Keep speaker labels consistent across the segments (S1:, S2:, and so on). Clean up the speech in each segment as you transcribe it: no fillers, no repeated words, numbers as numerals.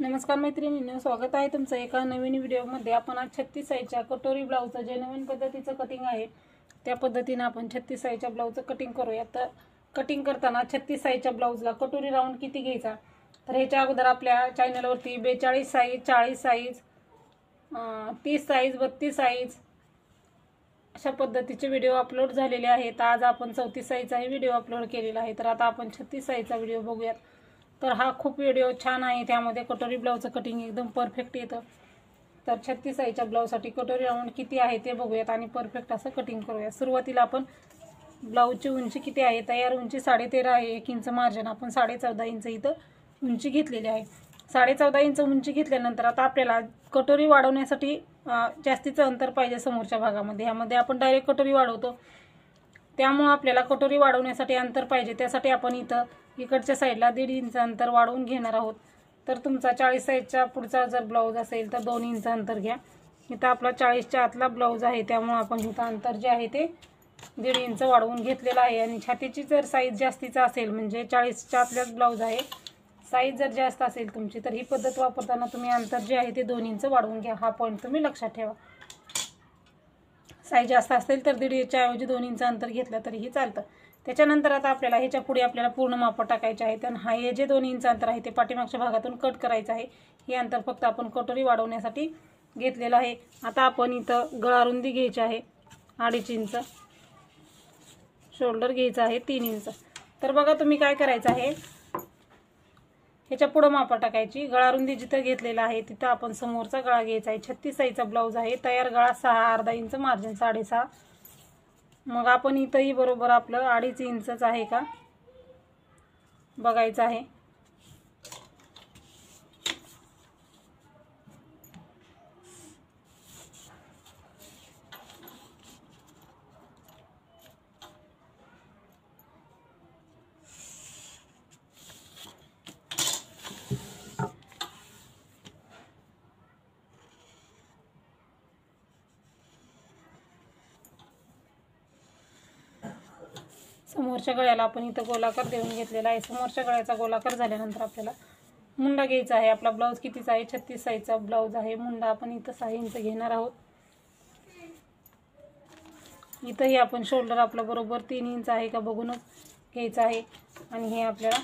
S1: नमस्कार मैत्रिणींनो, स्वागत आहे तुमचं एका नवीन व्हिडिओमध्ये। आपण आज 36 साईजच्या कटोरी ब्लाऊजचं जे नवीन पद्धतीचं कटिंग आहे त्या पद्धतीने आपण 36 साईजच्या ब्लाऊजचं कटिंग करूया। तर कटिंग करताना 36 साईजच्या ब्लाऊजला कटोरी राऊंड किती घ्यायचा, तर ह्याच्या अगोदर आपल्या चॅनलवरती 42 साईज, 40 साईज, 30 साईज, 32 साईज अशा पद्धतीचे व्हिडिओ अपलोड झालेले आहेत। आज आपण 34 साईजचा व्हिडिओ अपलोड केलेला आहे। तर आता आपण 36 साईजचा व्हिडिओ बघूयात। तर हा खूप व्हिडिओ छान आहे, त्यामध्ये कटोरी ब्लाऊजचं कटिंग एकदम परफेक्ट येतं। तर 36 साईजच्या ब्लाऊजसाठी कटोरी राऊंड किती आहे ते बघूयात आणि परफेक्ट असं कटिंग करूया। सुरुवातीला आपण ब्लाऊजची उंची किती आहे, तयार उंची 13.5 आहे। 1 इंच मार्जिन आपण 14.5 इंच इथं उंची घेतलेली आहे। 14.5 इंच उंची घेतल्यानंतर आता आपल्याला कटोरी वाढवण्यासाठी जास्तीचं अंतर पाहिजे समोरच्या भागामध्ये। यामध्ये आपण डायरेक्ट कटोरी वाढवतो, त्यामुळे आपल्याला कटोरी वाढवण्यासाठी अंतर पाहिजे। त्यासाठी आपण इथं इकडच्या साईडला 1.5 इंच अंतर वाढवून घेणार आहोत। तर तुमचा 40 साईजचा पुढचा जर ब्लाऊज असेल तर 2 इंच अंतर घ्या। इथं आपला 40च्या आतला ब्लाऊज आहे, त्यामुळे आपण इथं अंतर जे आहे ते 1.5 इंच वाढवून घेतलेलं आहे। आणि छातीची जर साईज जास्तीचा असेल, म्हणजे 40च्या आतलाच ब्लाऊज आहे, साईज जर जास्त असेल तुमची, तर ही पद्धत वापरताना तुम्ही अंतर जे आहे ते 2 इंच वाढवून घ्या। हा पॉईंट तुम्ही लक्षात ठेवा। साईज जास्त असेल तर 1.5 इंचच्या ऐवजी 2 इंच अंतर घेतलं तरीही चालतं। त्याच्यानंतर आता आपल्याला ह्याच्या पुढे आपल्याला पूर्ण माप टाकायचे आहेत। आणि हे जे 2 इंच अंतर आहे ते पाठीमागच्या भागातून कट करायचं आहे। हे अंतर फक्त आपण कटोरी वाढवण्यासाठी घेतलेलं आहे। आता आपण इथं गळा रुंदी घ्यायची आहे 2.5 इंच, शोल्डर घ्यायचा आहे 3 इंच। तर बघा तुम्ही काय करायचं आहे, ह्याच्या पुढे माप टाकायची। गळा रुंदी जिथं घेतलेला आहे तिथं आपण समोरचा गळा घ्यायचा आहे। 36 साईजचा ब्लाऊज आहे, तयार गळा 6, अर्धा इंच मार्जिन 6.5। मग आपण इथंही बरोबर आपलं 2.5 इंचच आहे का बघायचं आहे। समोरच्या गळ्याला आपण इथं गोलाकार देऊन घेतलेला आहे। समोरच्या गळ्याचा गोलाकार झाल्यानंतर आपल्याला मुंडा घ्यायचा आहे। आपला ब्लाऊज कितीचा आहे, 36 साईजचा ब्लाऊज आहे। मुंडा आपण इथं 6 इंच घेणार आहोत। इथंही आपण शोल्डर आपलं बरोबर 3 इंच आहे का बघूनच घ्यायचं आहे। आणि हे आपल्याला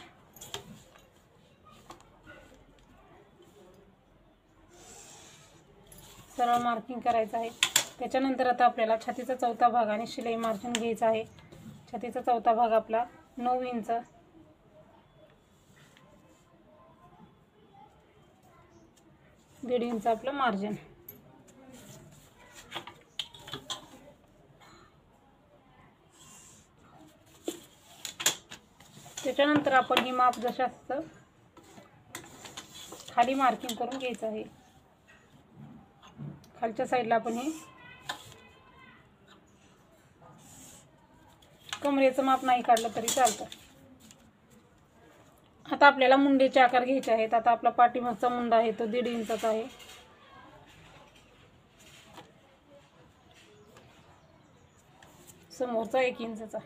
S1: सरळ मार्किंग करायचं आहे। त्याच्यानंतर आता आपल्याला छातीचा चौथा भाग आणि शिलाई मार्जिन घ्यायचा आहे। छातीचा चौथा भाग आपला 9 इंच, 1.5 इंच आपलं मार्जिन। त्याच्यानंतर आपण ही माप जसं असतं खाली मार्किंग करून घ्यायचं आहे। खालच्या साईडला आपण हे कमरेचं माप नाही काढलं तरी चालतं। आता आपल्याला मुंडेचे आकार घ्यायचे आहेत। आता आपला पाठीमागचा मुंडा आहे तो 1.5 इंचाचा आहे। समोरचा 1 इंचाचा।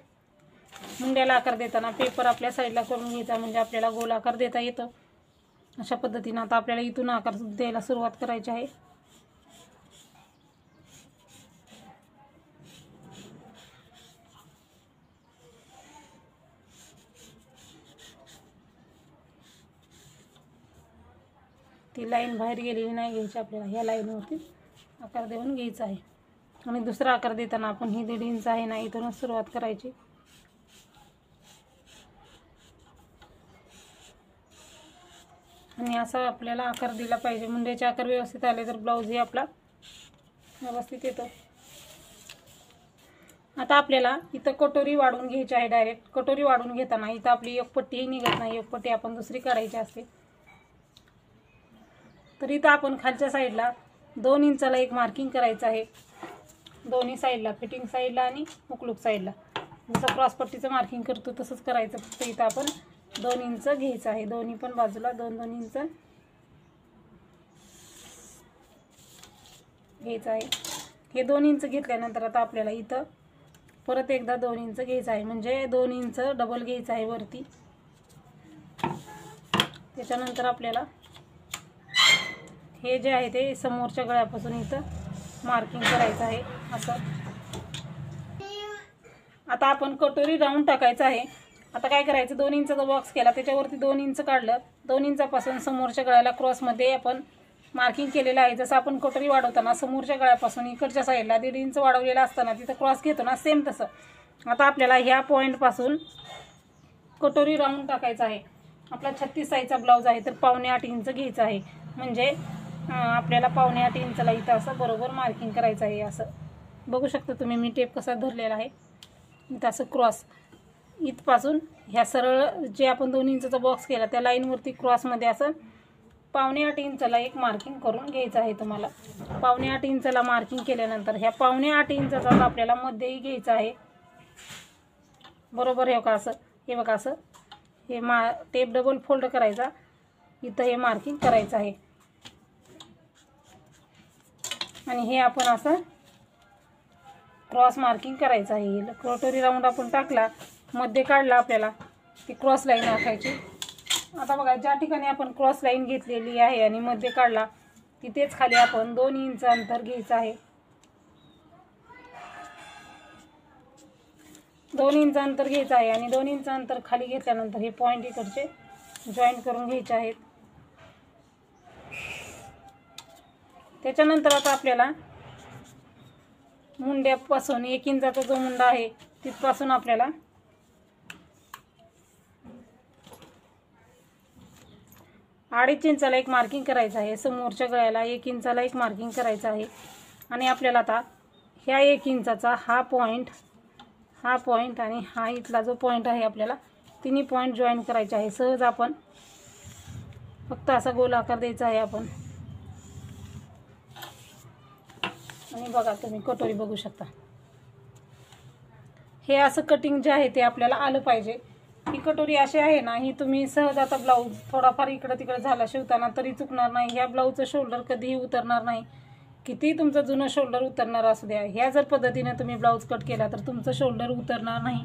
S1: मुंड्याला आकार देताना पेपर आपल्या साईडला करून घ्यायचा, म्हणजे आपल्याला गोल आकार देता येतो। अशा पद्धतीने आता आपल्याला इथून आकार द्यायला सुरुवात करायची आहे। ती लाईन बाहेर गेलेली नाही घ्यायची, आपल्याला ह्या लाईनवरती आकार देऊन घ्यायचा आहे। आणि दुसरा आकार देताना आपण ही 1.5 इंच आहे ना, इथूनच सुरुवात करायची। आणि असा आपल्याला आकार दिला पाहिजे। मुंड्याचे आकार व्यवस्थित आले तर ब्लाऊज ही आपला व्यवस्थित येतो। आता आपल्याला इथं कटोरी वाढवून घ्यायची आहे। डायरेक्ट कटोरी वाढवून घेताना इथं आपली एक पट्टीही निघत नाही, एक पट्टी आपण दुसरी काढायची असते। तर इथं आपण खालच्या साईडला 2 इंचाला एक मार्किंग करायचं आहे। दोन्ही साईडला, फिटिंग साईडला आणि हुकलूक साईडला जसं क्रॉस पट्टीचं मार्किंग करतो तसंच करायचं। फक्त इथं आपण 2 इंच घ्यायचं आहे, दोन्ही पण बाजूला 2-2 इंच घ्यायचं आहे। हे 2 इंच घेतल्यानंतर आता आपल्याला इथं परत एकदा 2 इंच घ्यायचं आहे, म्हणजे 2 इंच डबल घ्यायचं आहे वरती। त्याच्यानंतर आपल्याला हे जे आहे ते समोरच्या गळ्यापासून इथं मार्किंग करायचं आहे असं. आता आपण कटोरी राऊंड टाकायचं आहे. आता काय करायचं, 2 इंचाचा बॉक्स केला, त्याच्यावरती 2 इंच काढलं. 2 इंचापासून समोरच्या गळ्याला क्रॉसमध्ये आपण मार्किंग केलेलं आहे. जसं आपण कटोरी वाढवताना समोरच्या गळ्यापासून इकडच्या साईडला 1.5 इंच वाढवलेला असताना तिथं क्रॉस घेतो ना, सेम तसं आता आपल्याला ह्या पॉईंटपासून कटोरी राऊंड टाकायचा आहे. आपला 36 साईजचा ब्लाऊज आहे तर 7.25 इंच घ्यायचं आहे. म्हणजे आपल्याला 7.25 इंचला इथं असं बरोबर मार्किंग करायचं आहे. असं बघू शकता तुम्ही, मी टेप कसा धरलेला आहे. इथं असं क्रॉस इथपासून ह्या सरळ जे आपण 2 इंचाचा बॉक्स केला त्या लाईनवरती क्रॉसमध्ये असं 7.25 इंचला एक मार्किंग करून घ्यायचं आहे तुम्हाला. 7.25 इंचला मार्किंग केल्यानंतर ह्या 7.25 इंचाचा आपल्याला मध्येही घ्यायचं आहे. बरोबर हे का असं, हे बघा असं हे टेप डबल फोल्ड करायचा, इथं हे मार्किंग करायचं आहे. आणि हे आपण असं क्रॉस मार्किंग करायचं आहे. कटोरी राऊंड आपण टाकला, मध्ये काढला, आपल्याला ती क्रॉस लाईन आखायची. आता बघा ज्या ठिकाणी आपण क्रॉस लाईन घेतलेली आहे आणि मध्ये काढला तिथेच खाली आपण 2 इंच अंतर घ्यायचं आहे. 2 इंच अंतर घ्यायचं आहे आणि 2 इंच अंतर खाली घेतल्यानंतर हे पॉईंट इकडचे जॉईन करून घ्यायचे आहेत. त्याच्यानंतर आता आपल्याला मुंड्यापासून 1 इंचाचा जो मुंडा आहे तिथपासून आपल्याला 2.5 इंचाला एक मार्किंग करायचं आहे. समोरच्या गळ्याला 1 इंचाला एक मार्किंग करायचं आहे. आणि आपल्याला आता ह्या 1 इंचाचा हा पॉईंट आणि हा इथला जो पॉईंट आहे आपल्याला तिन्ही पॉईंट जॉईन करायचे आहे. सहज आपण फक्त असा गोल आकार द्यायचा आहे आपण. आणि बघा तुम्ही कटोरी बघू शकता. हे असं कटिंग जे आहे ते आपल्याला आलं पाहिजे. ही कटोरी अशी आहे ना, ही तुम्ही सहज आता ब्लाऊज थोडाफार इकडं तिकडं झाला शिवताना तरी चुकणार नाही. ह्या ब्लाऊजचं शोल्डर कधीही उतरणार नाही. कितीही तुमचं जुनं शोल्डर उतरणार असू द्या, ह्या जर पद्धतीने तुम्ही ब्लाऊज कट केला तर तुमचं शोल्डर उतरणार नाही.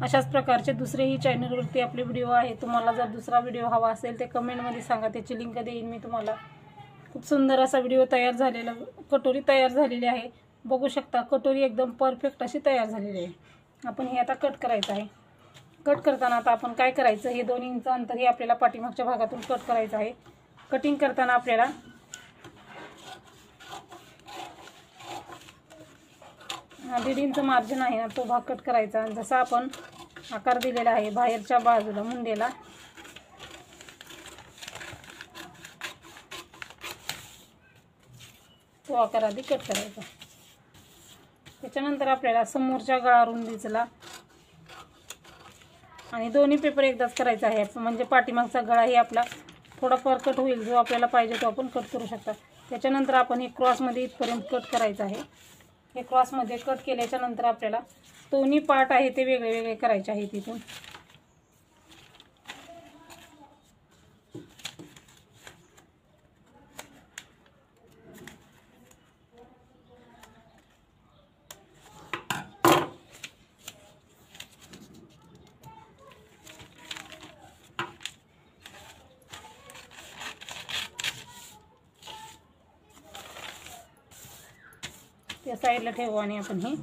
S1: अशाच प्रकारचे दुसरेही चॅनलवरती आपले व्हिडिओ आहे. तुम्हाला जर दुसरा व्हिडिओ हवा असेल ते कमेंटमध्ये सांगा, त्याची लिंक देईन मी तुम्हाला. खूप सुंदर असा व्हिडिओ तयार झालेला, कटोरी तयार झालेली आहे. बघू शकता कटोरी एकदम परफेक्ट अशी तयार झालेली आहे. आपण हे आता कट करायचं आहे. कट करताना आता आपण काय करायचं, हे 2 इंच अंतर हे आपल्याला पाठीमागच्या भागातून कट करायचं आहे. कटिंग करताना आपल्याला 1.5 इंच मार्जिन आहे ना, तो भाग कट करायचा. जसा आपण आकार दिलेला आहे बाहेरच्या बाजूला मुंडेला, तो आकार आधी कट करायचा. त्याच्यानंतर आपल्याला समोरच्या गळा रुंदीचला आणि दोन्ही पेपर एकदाच करायचा आहे. म्हणजे पाठीमागचा गळाही आपला थोडाफार कट होईल, जो आपल्याला पाहिजे तो आपण कट करू शकता. त्याच्यानंतर आपण हे क्रॉसमध्ये इथपर्यंत कट करायचं आहे. हे क्रॉसमध्ये कट केल्याच्या नंतर आपल्याला दोन्ही पार्ट आहे ते वेगळे वेगळे करायचे आहेत. तिथून त्या साईडला ठेवू आणि आपण हे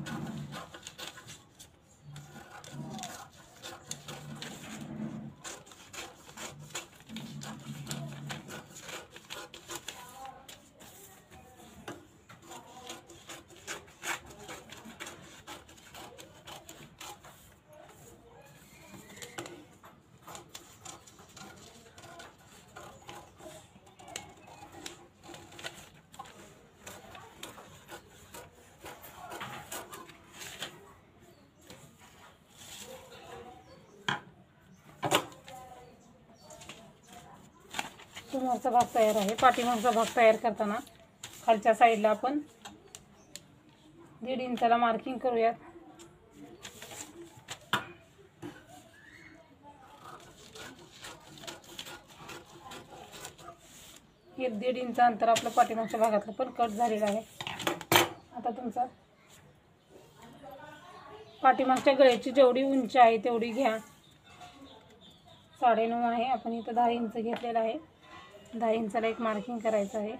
S1: समोरचा भाग तयार आहे. पाठीमागचा भाग तयार करताना खालच्या साईडला आपण 1.5 इंचाला मार्किंग करूयात. हे 1.5 इंच अंतर आपलं पाठीमागच्या भागातलं पण कट झालेलं आहे. आता तुमचा पाठीमागच्या गळ्याची जेवढी उंची आहे तेवढी घ्या. 9.5 आहे. आपण इथं 10 इंच घेतलेला आहे. 10 इंचाला एक मार्किंग करायचं आहे.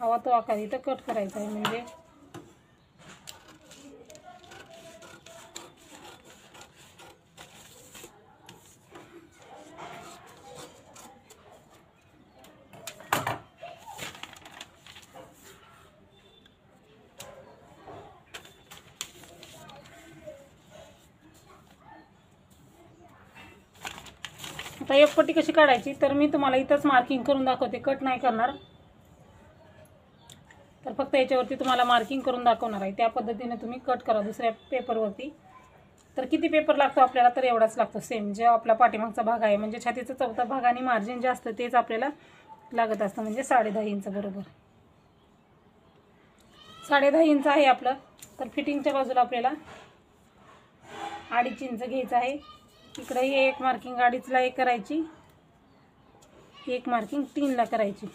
S1: हवा तो आकार इथं कट करायचा आहे. म्हणजे आता एक पट्टी कशी काढायची तर मी तुम्हाला इथंच मार्किंग करून दाखवते, कट नाही करणार. तर फक्त याच्यावरती तुम्हाला मार्किंग करून दाखवणार आहे. त्या पद्धतीने तुम्ही कट करा दुसऱ्या पेपरवरती. तर किती पेपर लागतो आपल्याला तर एवढाच लागतो सेम जो आपला पाठीमागचा भाग आहे. म्हणजे छातीचा चौथा भाग आणि मार्जिन जे असतं तेच आपल्याला लागत असतं. म्हणजे 10.5 इंच बरोबर 10.5 इंच आहे आपलं. तर फिटिंगच्या बाजूला आपल्याला 2.5 इंच घ्यायचं आहे. इकडेही एक मार्किंग 2.5ला एक करायची, एक मार्किंग 3ला करायची.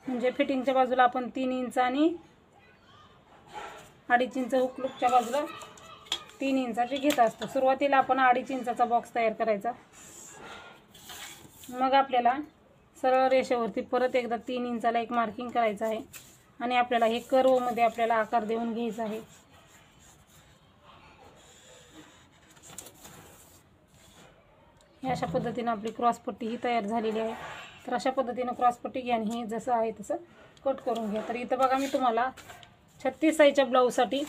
S1: म्हणजे फिटिंगच्या बाजूला आपण 3 इंच आणि 2.5 इंच हुकलूकच्या बाजूला 3 इंचाचे घेत असतो. सुरुवातीला आपण 2.5 इंचाचा बॉक्स तयार करायचा. मग आपल्याला सरळ रेषेवरती परत एकदा 3 इंचाला एक मार्किंग करायचं आहे आणि आपल्याला हे कर्वमध्ये आपल्याला आकार देऊन घ्यायचा आहे. अशा पद्धतीने आपली क्रॉसपट्टी ही तयार झालेली आहे. तर अशा पद्धतीने क्रॉसपट्टी घ्या आणि हे जसं आहे तसं कट करून घ्या. तर इथं बघा मी तुम्हाला 36 साईजच्या ब्लाऊजसाठी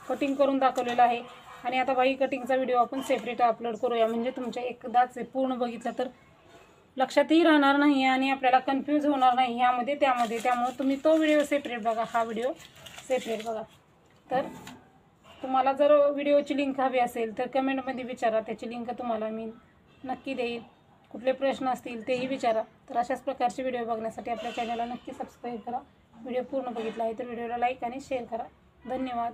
S1: कटिंग करून दाखवलेलं आहे. आणि आता बाई कटिंगचा व्हिडिओ आपण सेपरेट अपलोड करूया. म्हणजे तुमच्या एकदाच पूर्ण बघितलं तर लक्षातही राहणार नाही आणि आपल्याला कन्फ्यूज होणार नाही ह्यामध्ये त्यामध्ये. त्यामुळे तुम्ही तो व्हिडिओ सेपरेट बघा, हा व्हिडिओ सेपरेट बघा. तर तुम्हाला जर व्हिडिओची लिंक हवी असेल तर कमेंटमध्ये विचारा, त्याची लिंक तुम्हाला मी नक्की देईल. कुठले प्रश्न असतील तेही विचारा. तर अशाच प्रकारचे व्हिडिओ बघण्यासाठी आपल्या चॅनलला नक्की सबस्क्राईब करा. व्हिडिओ पूर्ण बघितला आहे तर व्हिडिओला लाईक आणि शेअर करा. धन्यवाद.